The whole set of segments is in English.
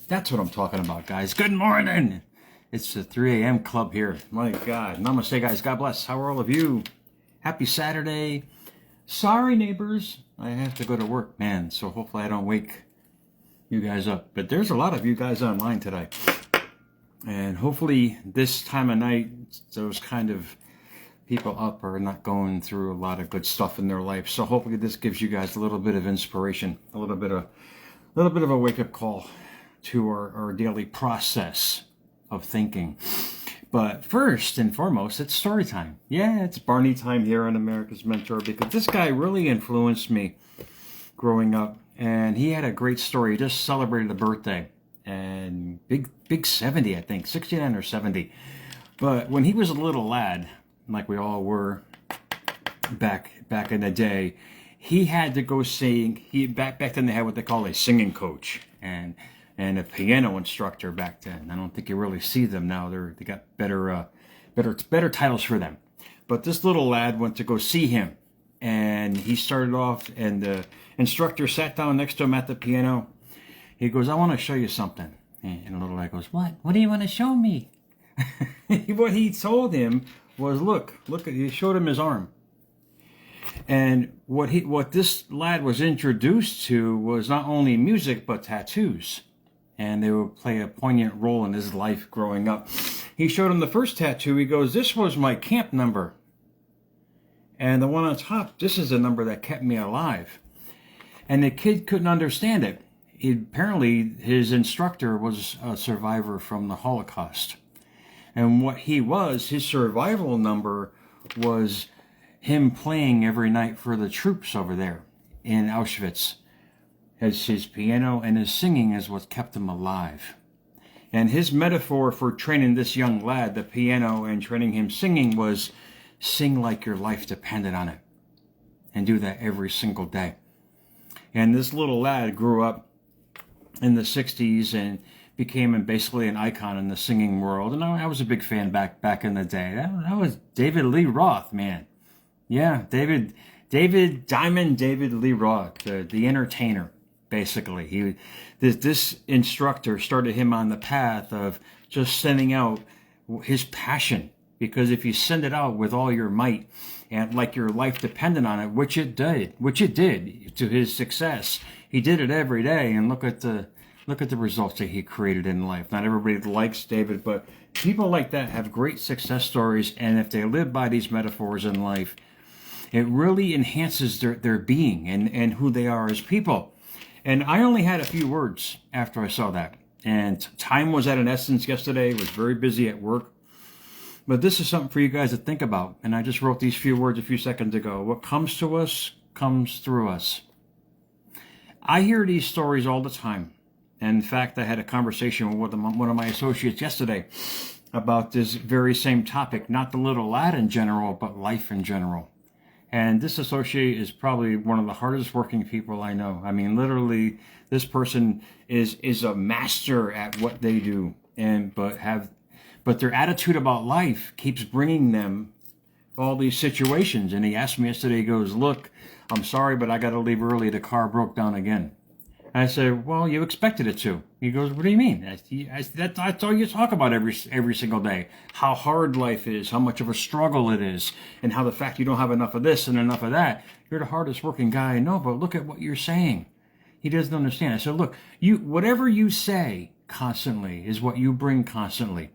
That's what I'm talking about, guys. Good morning. It's the 3 a.m. club here. My God. Namaste, guys. God bless. How are all of you? Happy Saturday. Sorry, neighbors. I have to go to work, man. So hopefully I don't wake you guys up. But there's a lot of you guys online today. And hopefully this time of night, those kind of people up are not going through a lot of good stuff in their life. So hopefully this gives you guys a little bit of inspiration, a little bit of a wake-up call to our daily process of thinking. But first and foremost, it's story time. Yeah, it's Barney time here on America's Mentor, because this guy really influenced me growing up, and he had a great story. He just celebrated a birthday, and big 70, I think, 69 or 70. But when he was a little lad, like we all were back in the day, he had to go sing. Back then they had what they call a singing coach and a piano instructor back then. I don't think you really see them now. They got better titles for them. But this little lad went to go see him, and he started off, and the instructor sat down next to him at the piano. He goes, "I want to show you something." And the little lad goes, "What? What do you want to show me?" What he told him was, look, he showed him his arm. And what this lad was introduced to was not only music, but tattoos. And they would play a poignant role in his life growing up. He showed him the first tattoo. He goes, "This was my camp number. And the one on top, this is the number that kept me alive." And the kid couldn't understand it. Apparently, his instructor was a survivor from the Holocaust. And what his survival number was him playing every night for the troops over there in Auschwitz. As his piano and his singing is what kept him alive. And his metaphor for training this young lad, the piano, and training him singing was, sing like your life depended on it. And do that every single day. And this little lad grew up in the 60s and became basically an icon in the singing world. And I was a big fan back in the day. That was David Lee Roth, man. Yeah, David Lee Roth, the entertainer. Basically, this instructor started him on the path of just sending out his passion, because if you send it out with all your might and like your life depended on it, which it did to his success, he did it every day. And look at the results that he created in life. Not everybody likes David, but people like that have great success stories, and if they live by these metaphors in life, it really enhances their being and who they are as people. And I only had a few words after I saw that. And time was at an essence yesterday. I was very busy at work. But this is something for you guys to think about. And I just wrote these few words a few seconds ago. What comes to us comes through us. I hear these stories all the time. And in fact, I had a conversation with one of my associates yesterday about this very same topic. Not the little lad in general, but life in general. And this associate is probably one of the hardest working people I know. I mean, literally, this person is a master at what they do, but their attitude about life keeps bringing them all these situations. And he asked me yesterday, he goes, "Look, I'm sorry, but I got to leave early. The car broke down again." And I said, "Well, you expected it to." He goes, "What do you mean?" That's all you talk about every single day. How hard life is, how much of a struggle it is, and how the fact you don't have enough of this and enough of that. You're the hardest working guy I know, but look at what you're saying. He doesn't understand. I said, "Look, whatever you say constantly is what you bring constantly."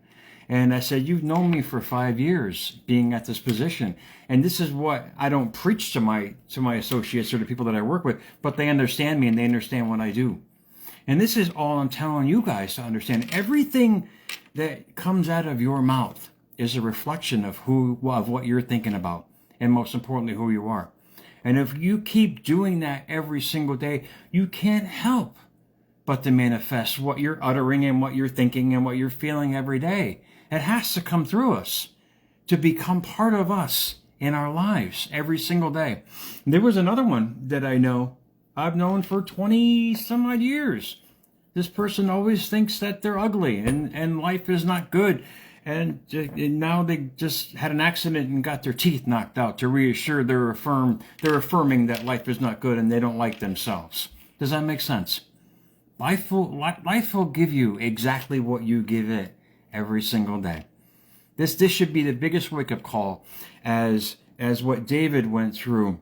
And I said, "You've known me for 5 years being at this position. And this is what I don't preach to my associates or the people that I work with, but they understand me and they understand what I do. And this is all I'm telling you guys to understand. Everything that comes out of your mouth is a reflection of what you're thinking about. And most importantly, who you are. And if you keep doing that every single day, you can't help but to manifest what you're uttering and what you're thinking and what you're feeling every day. It has to come through us to become part of us in our lives every single day." There was another one that I've known for 20 some odd years. This person always thinks that they're ugly and life is not good. And now they just had an accident and got their teeth knocked out to reassure they're affirming that life is not good and they don't like themselves. Does that make sense? Life will give you exactly what you give it every single day. This should be the biggest wake-up call as what David went through,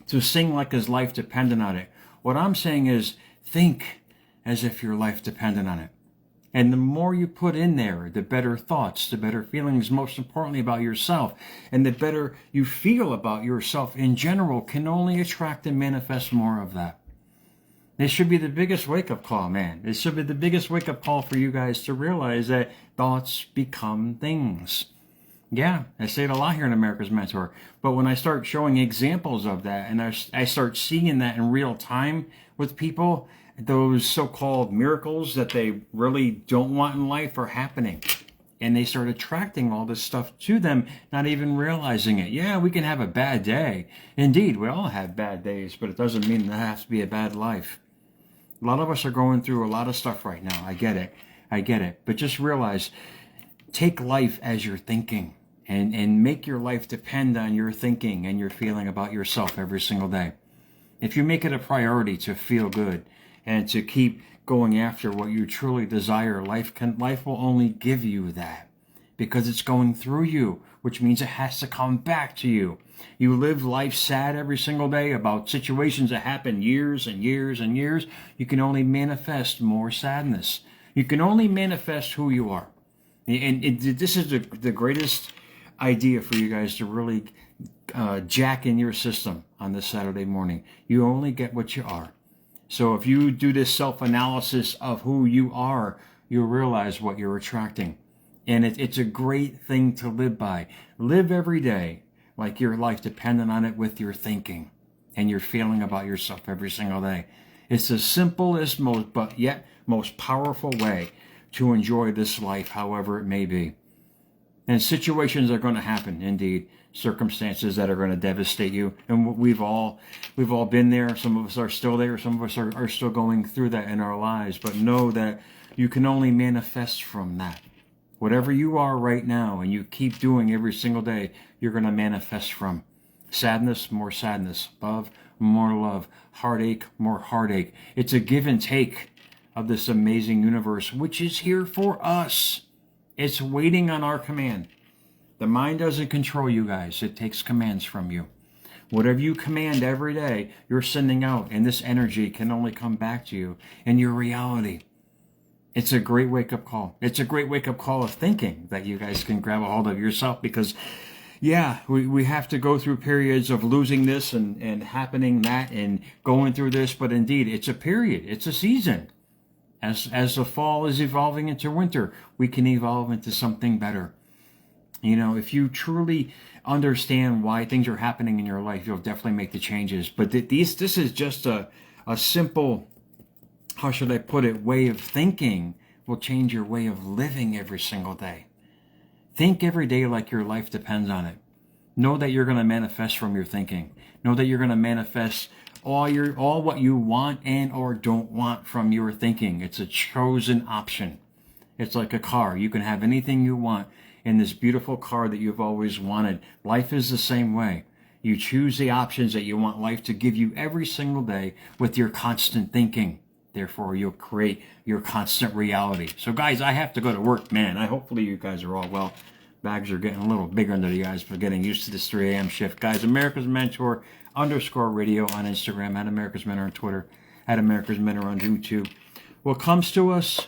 to sing like his life depended on it. What I'm saying is, think as if your life depended on it. And the more you put in there, the better thoughts, the better feelings, most importantly about yourself, and the better you feel about yourself in general, can only attract and manifest more of that. This should be the biggest wake-up call, man. This should be the biggest wake-up call for you guys to realize that thoughts become things. Yeah, I say it a lot here in America's Mentor. But when I start showing examples of that, and I start seeing that in real time with people, those so-called miracles that they really don't want in life are happening. And they start attracting all this stuff to them, not even realizing it. Yeah, we can have a bad day. Indeed, we all have bad days, but it doesn't mean that has to be a bad life. A lot of us are going through a lot of stuff right now. I get it. But just realize, take life as you're thinking, and make your life depend on your thinking and your feeling about yourself every single day. If you make it a priority to feel good and to keep going after what you truly desire, life will only give you that, because it's going through you, which means it has to come back to you. You live life sad every single day about situations that happen years and years and years. You can only manifest more sadness. You can only manifest who you are. And this is the greatest idea for you guys to really jack in your system on this Saturday morning. You only get what you are. So if you do this self-analysis of who you are, you'll realize what you're attracting. And it's a great thing to live by. Live every day like your life dependent on it, with your thinking and your feeling about yourself every single day. It's the simplest, but yet most powerful way to enjoy this life, however it may be. And situations are going to happen, indeed. Circumstances that are going to devastate you. And we've all been there. Some of us are still there. Some of us are still going through that in our lives. But know that you can only manifest from that. Whatever you are right now, and you keep doing every single day, you're going to manifest from. Sadness, more sadness. Love, more love. Heartache, more heartache. It's a give and take of this amazing universe, which is here for us. It's waiting on our command. The mind doesn't control you guys. It takes commands from you. Whatever you command every day, you're sending out, and this energy can only come back to you in your reality. It's a great wake-up call. It's a great wake-up call of thinking that you guys can grab a hold of yourself, because, yeah, we have to go through periods of losing this and happening that and going through this, but indeed, it's a period. It's a season. As the fall is evolving into winter, we can evolve into something better. You know, if you truly understand why things are happening in your life, you'll definitely make the changes. But this is just a simple, how should I put it, way of thinking will change your way of living every single day. Think every day like your life depends on it. Know that you're going to manifest from your thinking. Know that you're going to manifest all what you want and or don't want from your thinking. It's a chosen option. It's like a car. You can have anything you want in this beautiful car that you've always wanted. Life is the same way. You choose the options that you want life to give you every single day with your constant thinking. Therefore, you'll create your constant reality. So, guys, I have to go to work, man. Hopefully you guys are all well. Bags are getting a little bigger under the eyes for getting used to this 3 a.m. shift. Guys, America's Mentor _radio on Instagram, at America's Mentor on Twitter, at America's Mentor on YouTube. What comes to us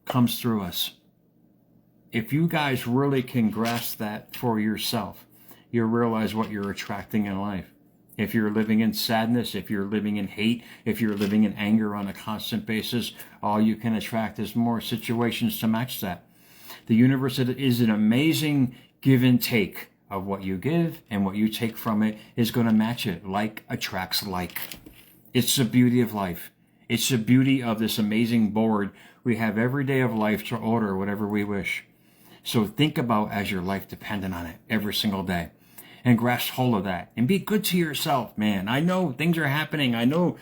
comes through us. If you guys really can grasp that for yourself, you'll realize what you're attracting in life. If you're living in sadness, if you're living in hate, if you're living in anger on a constant basis, all you can attract is more situations to match that. The universe is an amazing give and take of what you give, and what you take from it is going to match it. Like attracts like. It's the beauty of life. It's the beauty of this amazing board we have every day of life to order whatever we wish. So think about as your life dependent on it every single day, and grasp hold of that and be good to yourself, man. I know things are happening. I know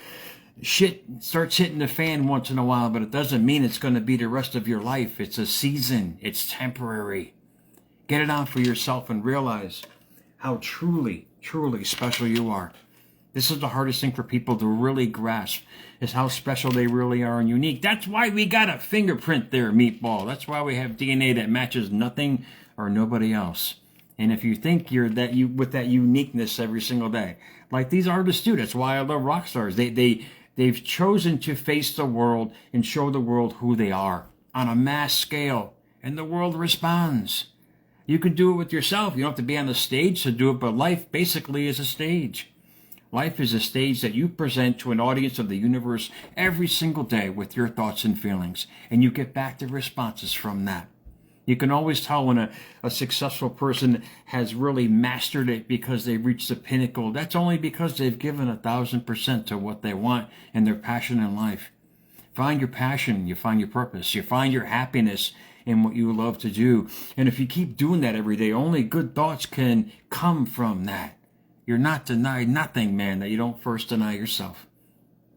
shit starts hitting the fan once in a while, but it doesn't mean it's going to be the rest of your life. It's a season. It's temporary. Get it on for yourself and realize how truly, truly special you are. This is the hardest thing for people to really grasp, is how special they really are and unique. That's why we got a fingerprint there, Meatball. That's why we have DNA that matches nothing or nobody else. And if you think you're with that uniqueness every single day, like these artists do, that's why I love rock stars. They've chosen to face the world and show the world who they are on a mass scale, and the world responds. You can do it with yourself. You don't have to be on the stage to do it, but life basically is a stage. Life is a stage that you present to an audience of the universe every single day with your thoughts and feelings, and you get back the responses from that. You can always tell when a successful person has really mastered it because they've reached the pinnacle. That's only because they've given 1,000% to what they want and their passion in life. Find your passion, you find your purpose, you find your happiness in what you love to do. And if you keep doing that every day, only good thoughts can come from that. You're not denied nothing, man, that you don't first deny yourself.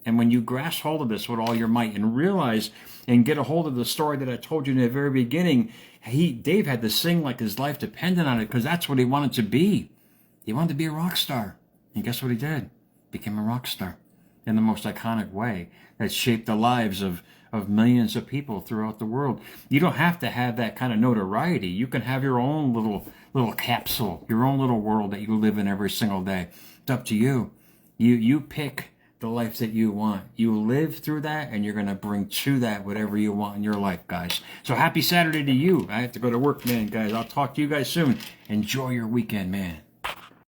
And when you grasp hold of this with all your might and realize and get a hold of the story that I told you in the very beginning, Dave had to sing like his life depended on it, because that's what he wanted to be. He wanted to be a rock star. And guess what he did? Became a rock star in the most iconic way that shaped the lives of millions of people throughout the world. You don't have to have that kind of notoriety. You can have your own little capsule, your own little world that you live in every single day. It's up to you. You pick the life that you want. You live through that, and you're going to bring to that whatever you want in your life, guys. So happy Saturday to you. I have to go to work, man, guys. I'll talk to you guys soon. Enjoy your weekend, man.